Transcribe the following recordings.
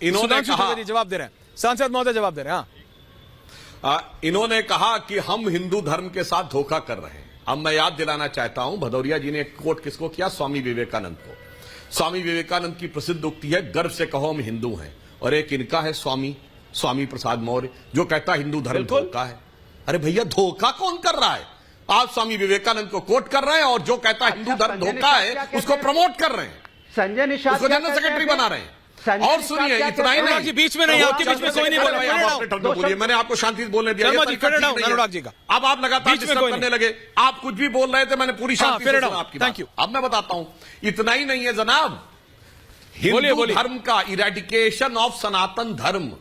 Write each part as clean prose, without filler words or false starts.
इन्होंने कहा, जवाब दे रहे हैं, सांसद महोदय जवाब दे रहे हैं। इन्होंने कहा कि हम हिंदू धर्म के साथ धोखा कर रहे हैं। अब मैं याद दिलाना चाहता हूं, भदौरिया जी ने एक कोट किसको किया? स्वामी विवेकानंद को। स्वामी विवेकानंद की प्रसिद्ध उक्ति है, गर्व से कहो हम हिंदू हैं। और एक इनका है स्वामी प्रसाद मौर्य, जो कहता हिंदू धर्म धोखा है। अरे भैया, धोखा कौन कर रहा है? आप स्वामी विवेकानंद को कोट कर रहे हैं और जो कहता है हिंदू धर्म धोखा है उसको प्रमोट कर रहे हैं, संजय निषाद उसको जनरल सेक्रेटरी बना रहे हैं। और सुनिए, इतना ही नहीं, बीच में नहीं, आपके बीच में कोई नहीं बोलिए, मैंने आपको शांति से बोलने दिया। अब आप लगातार डिस्टर्ब करने लगे, आप कुछ भी बोल रहे थे, मैंने पूरी शांति से सुना आपकी बात। अब मैं बताता हूं, इतना ही नहीं है जनाब, हिंदू धर्म का इरेडिकेशन ऑफ सनातन धर्म,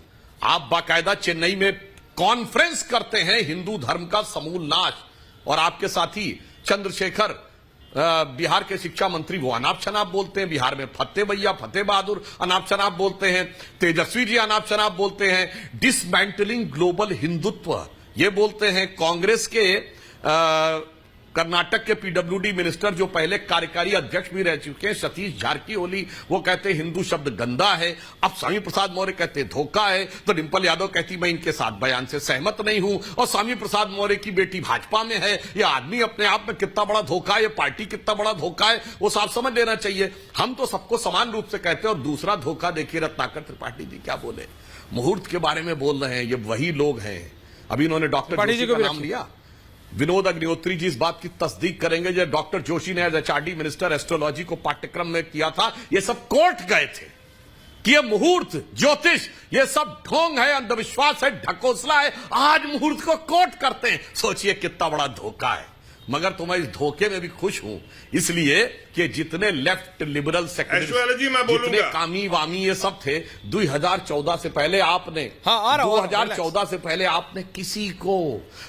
आप बाकायदा चेन्नई में कॉन्फ्रेंस करते हैं हिंदू धर्म का समूल नाश। और आपके साथी चंद्रशेखर, बिहार के शिक्षा मंत्री, वो अनाप शनाप बोलते हैं। बिहार में फतेह बहादुर अनाप शनाप बोलते हैं। तेजस्वी जी अनाप शनाप बोलते हैं। डिसमेंटलिंग ग्लोबल हिंदुत्व ये बोलते हैं। कांग्रेस के कर्नाटक के पीडब्ल्यूडी मिनिस्टर, जो पहले कार्यकारी अध्यक्ष भी रह चुके हैं, सतीश जारकीहोली, वो कहते हैं हिंदू शब्द गंदा है। अब स्वामी प्रसाद मौर्य कहते हैं धोखा है। तो डिंपल यादव कहती मैं इनके साथ बयान से सहमत नहीं हूं। और स्वामी प्रसाद मौर्य की बेटी भाजपा में है। ये आदमी अपने आप में कितना बड़ा धोखा है, ये पार्टी कितना बड़ा धोखा है, वो साफ समझ लेना चाहिए। हम तो सबको समान रूप से कहते हैं। और दूसरा धोखा देखिए, रत्नाकर त्रिपाठी जी क्या बोले, मुहूर्त के बारे में बोल रहे हैं। ये वही लोग हैं, अभी इन्होंने डॉक्टर जोशी का नाम लिया। विनोद अग्निहोत्री जी इस बात की तस्दीक करेंगे, जो डॉक्टर जोशी ने एचआरडी मिनिस्टर एस्ट्रोलॉजी को पाठ्यक्रम में किया था, ये सब कोर्ट गए थे कि ये मुहूर्त, ज्योतिष, ये सब ढोंग है, अंधविश्वास है, ढकोसला है। आज मुहूर्त को कोर्ट करते हैं। सोचिए कितना बड़ा धोखा है। मगर तो मैं इस धोखे में भी खुश हूं, इसलिए कि जितने लेफ्ट लिबरल सेक्युलरिस्ट, जितने कामी वामी ये सब थे, 2014 से पहले आपने 2014 से पहले आपने किसी को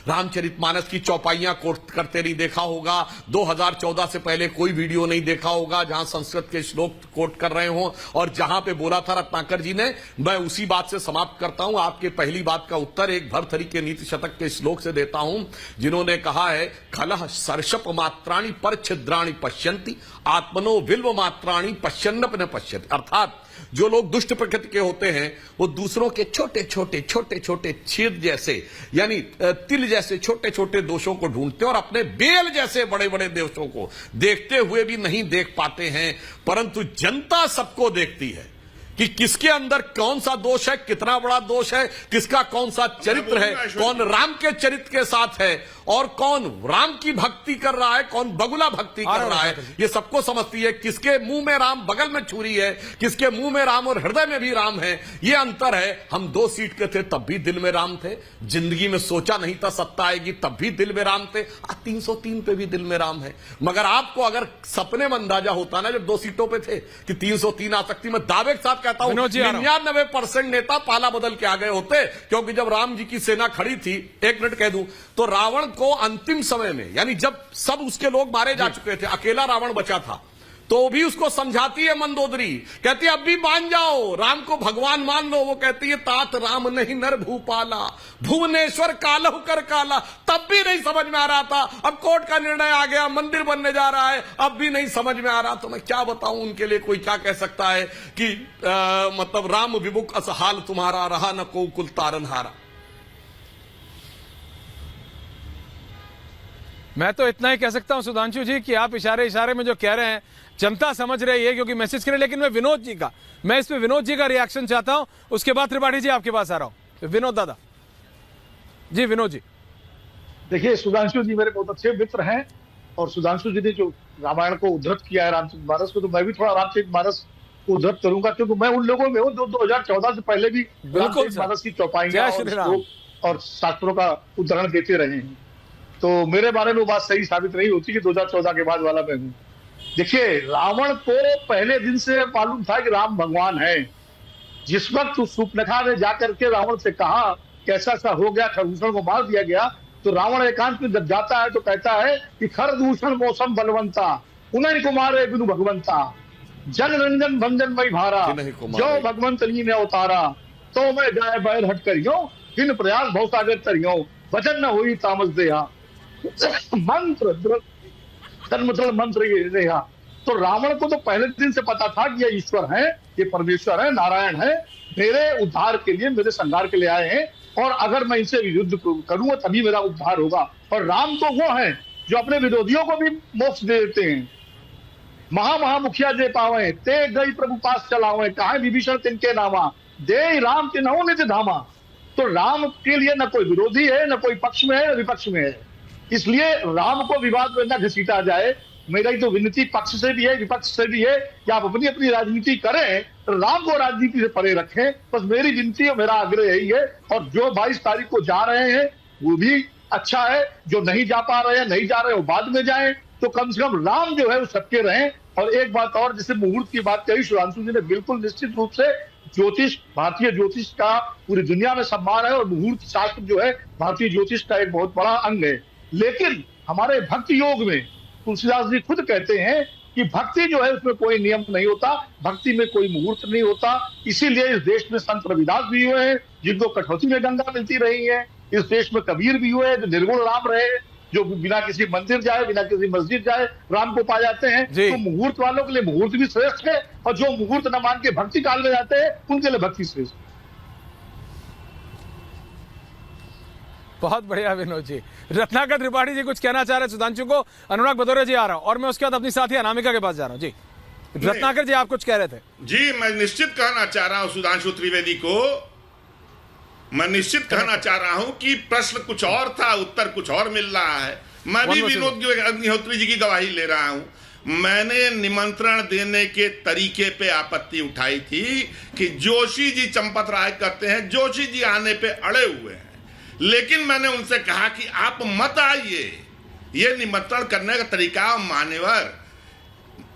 रामचरितमानस की चौपाइयां कोट करते नहीं देखा होगा। 2014 से पहले कोई वीडियो नहीं देखा होगा जहां संस्कृत के श्लोक कोट कर रहे हो। और जहां पे बोला था रत्नाकर जी ने, मैं उसी बात से समाप्त करता हूं। आपके पहली बात का उत्तर एक भर्तृहरि के नीति शतक के श्लोक से देता हूं, जिन्होंने कहा है, खलह सर्षप मात्राणि पर छिद्राणि पश्यन्ति, आत्मनो विल्व मात्राणि पश्यन्नप न पश्यति। अर्थात जो लोग दुष्ट प्रकृति के होते हैं, वो दूसरों के छोटे छोटे छेद जैसे, यानी तिल जैसे छोटे छोटे दोषों को ढूंढते हैं और अपने बेल जैसे बड़े बड़े दोषों को देखते हुए भी नहीं देख पाते हैं। परंतु जनता सबको देखती है कि किसके अंदर कौन सा दोष है, कितना बड़ा दोष है, किसका कौन सा चरित्र है, कौन राम के चरित्र के साथ है और कौन राम की भक्ति कर रहा है, कौन बगुला भक्ति कर रहा है। ये सबको समझती है। किसके मुंह में राम, बगल में छुरी है, किसके मुंह में राम और हृदय में भी राम है। ये अंतर है। हम 2 सीट के थे तब भी दिल में राम थे। जिंदगी में सोचा नहीं था सत्ता आएगी तब भी दिल में राम थे। आज 303 पे भी दिल में राम है। मगर आपको अगर सपने में अंदाजा होता ना, जब 2 सीटों पे थे, कि 303 आ सकती, मैं दावे के साथ कहता हूं 99% नेता पाला बदल के आ गए होते। क्योंकि जब राम जी की सेना खड़ी थी, 1 मिनट कह दूं, तो रावण को अंतिम समय में, यानी जब सब उसके लोग मारे जा चुके थे, अकेला रावण बचा था, तो भी उसको समझाती है मंदोदरी, कहती है अब भी मान जाओ, राम को भगवान मान लो। वो कहती है तात राम नहीं नर भूपाला, भुवनेश्वर कालहु कर काला। तब भी नहीं समझ में आ रहा था। अब कोर्ट का निर्णय आ गया, मंदिर बनने जा रहा है, अब भी नहीं समझ में आ रहा। तो मैं क्या बताऊं उनके लिए, कोई क्या कह सकता है कि मतलब राम विमुख असहाल तुम्हारा, रहा न को कुल तारनहारा। मैं तो इतना ही कह सकता हूं सुधांशु जी कि आप इशारे में जो कह रहे हैं जनता समझ रही है, क्योंकि मैसेज करें। लेकिन मैं इस पे विनोद जी का रिएक्शन चाहता हूं, उसके बाद त्रिपाठी जी आपके पास आ रहा हूं। विनोद दादा जी। विनोद जी देखिए, सुधांशु जी मेरे बहुत अच्छे मित्र हैं और सुधांशु जी ने जो रामायण को उद्धृत किया है, रामचरितमानस को, तो मैं भी थोड़ा रामचरितमानस को उद्धृत करूंगा, क्योंकि मैं उन लोगों में हूं जो 2014 से पहले भी रामचरितमानस की चौपाइयां और शास्त्रों का उदाहरण देते रहे हैं। तो मेरे बारे में बात सही साबित नहीं होती कि 2014 के बाद वाला मैं हूं। देखिए, रावण को पहले दिन से मालूम था कि राम भगवान है। जिस वक्त उस सूर्पनखा ने जाकर के रावण से कहा कैसा सा हो गया, खरदूषण को मार दिया गया, तो रावण एकांत में जब जाता है तो कहता है कि खरदूषण मौसम बलवंता, उन्हीं कुमारे बिनु भगवंता, जन रंजन भंजन मई भारा, जो भगवंत ली ने अवतारा, तो मैं जाए बैर हट करियो, इन प्रयास भवसागर तरियो, वचन न हुई तामस देहा, मंत्र मंत्र ये तो रावण को तो पहले दिन से पता था कि ये ईश्वर है, ये परमेश्वर है, नारायण है, मेरे उद्धार के लिए, मेरे संहार के लिए आए हैं, और अगर मैं इनसे युद्ध करूंगा तभी मेरा उद्धार होगा। और राम तो वो हैं जो अपने विरोधियों को भी मोक्ष दे देते हैं। महामुखिया जे पावे ते गई प्रभु पास चलावे, कहा विभीषण तिनके नामा, दे राम तिन्हों निज धामा। तो राम के लिए न कोई विरोधी है, न कोई पक्ष में है, न विपक्ष में है। इसलिए राम को विवाद में न घसीटा जाए। मेरी तो विनती पक्ष से भी है, विपक्ष से भी है कि आप अपनी अपनी राजनीति करें, तो राम को राजनीति से परे रखें। बस मेरी विनती और मेरा आग्रह यही है। और जो 22 तारीख को जा रहे हैं वो भी अच्छा है, जो नहीं जा पा रहे हैं, नहीं जा रहे वो बाद में जाएं, तो कम से कम राम जो है वो सबके रहें। और एक बात और, जैसे मुहूर्त की बात कही सुधांशु जी ने, बिल्कुल निश्चित रूप से ज्योतिष, भारतीय ज्योतिष का पूरी दुनिया में सम्मान है, और मुहूर्त शास्त्र जो है भारतीय ज्योतिष का एक बहुत बड़ा अंग है। लेकिन हमारे भक्ति योग में तुलसीदास जी खुद कहते हैं कि भक्ति जो है उसमें कोई नियम नहीं होता, भक्ति में कोई मुहूर्त नहीं होता। इसीलिए इस देश में संत रविदास भी हुए हैं जिनको कठौती में गंगा मिलती रही है। इस देश में कबीर भी हुए जो निर्गुण राम रहे, जो बिना किसी मंदिर जाए, बिना किसी मस्जिद जाए राम को पा जाते हैं। तो मुहूर्त वालों के लिए मुहूर्त भी श्रेष्ठ है, और जो मुहूर्त न मान के भक्ति काल में जाते हैं उनके लिए भक्ति श्रेष्ठ। बहुत बढ़िया विनोद जी। रत्नाकर त्रिपाठी जी कुछ कहना चाह रहे हैं सुधांशु को। अनुराग भदौरिया जी आ रहा हूं, और मैं उसके बाद अपनी साथी अनामिका के पास जा रहा हूं। जी रत्नाकर जी, आप कुछ कह रहे थे। जी, मैं निश्चित कहना चाह रहा हूं सुधांशु त्रिवेदी को, मैं निश्चित कहना चाह रहा हूं कि प्रश्न कुछ और था, उत्तर कुछ और मिल रहा है। मैं भी विनोद अग्निहोत्री जी की गवाही ले रहा हूं। मैंने निमंत्रण देने के तरीके पे आपत्ति उठाई थी कि जोशी जी, चंपत राय कहते हैं जोशी जी आने पे अड़े हुए हैं, लेकिन मैंने उनसे कहा कि आप मत आइए, ये निमंत्रण करने का तरीका मान्यवर।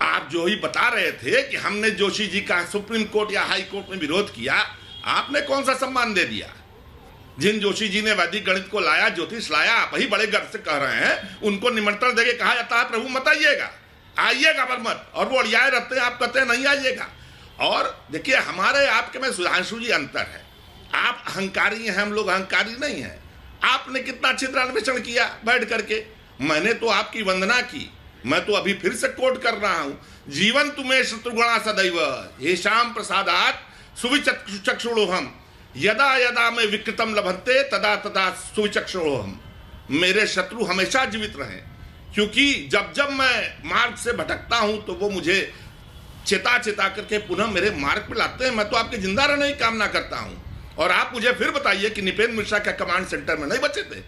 आप जो ही बता रहे थे कि हमने जोशी जी का सुप्रीम कोर्ट या हाई कोर्ट में विरोध किया, आपने कौन सा सम्मान दे दिया? जिन जोशी जी ने वैदिक गणित को लाया, ज्योतिष लाया, आप ही बड़े गर्व से कह रहे हैं, उनको निमंत्रण देके कहा जाता है प्रभु मत आइएगा, आइएगा पर मत, और वो अड़ियाए रहते हैं, आप कहते हैं नहीं आइएगा। और देखिए, हमारे आपके में सुधांशु जी अंतर है। आप अहंकारी हैं, हम लोग अहंकारी नहीं हैं। आपने कितना चित्रान्वेषण किया बैठ करके, मैंने तो आपकी वंदना की। मैं तो अभी फिर से कोट कर रहा हूं, जीवन तुम्हें शत्रुगुणा सदैव ये शाम प्रसादात सुविचक्षुषोहम, यदा यदा में विकृतम लभन्ते तदा तदा सुविचक्षुषोहम। मेरे शत्रु हमेशा जीवित रहें, क्योंकि जब जब मैं मार्ग से भटकता हूं तो वो मुझे चेता करके पुनः मेरे मार्ग पे लाते हैं। मैं तो आपके जिंदा रहने की कामना करता हूं। और आप मुझे फिर बताइए कि निपेंद्र मिश्रा का कमांड सेंटर में नहीं बचे थे?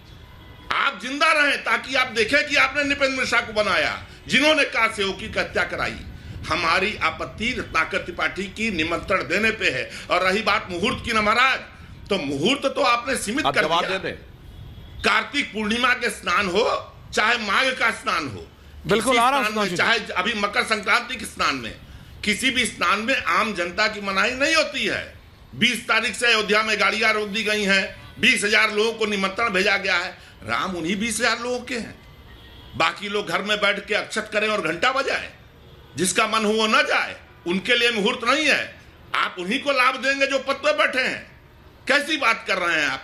आप जिंदा रहें ताकि आप देखें कि आपने निपेंद्र मिश्रा को बनाया, जिन्होंने कहा सेवकी की हत्या कराई। हमारी आपत्ति रत्नाकर त्रिपाठी की निमंत्रण देने पे है। और रही बात मुहूर्त की न महाराज, तो मुहूर्त तो आपने सीमित कर दिया। कार्तिक पूर्णिमा के स्नान हो, चाहे माघ का स्नान हो, बिल्कुल आ रहा हूं, चाहे अभी मकर संक्रांति के स्नान में, किसी भी स्नान में आम जनता की मनाही नहीं होती है। 20 तारीख से अयोध्या में गाड़ियां रोक दी गई हैं, 20,000 लोगों को निमंत्रण भेजा गया है। राम उन्हीं 20,000 लोगों के हैं। बाकी लोग घर में बैठ के अक्षत करें और घंटा बजाए, जिसका मन हो वो न जाए, उनके लिए मुहूर्त नहीं है। आप उन्हीं को लाभ देंगे जो पद पे बैठे हैं। कैसी बात कर रहे हैं आप?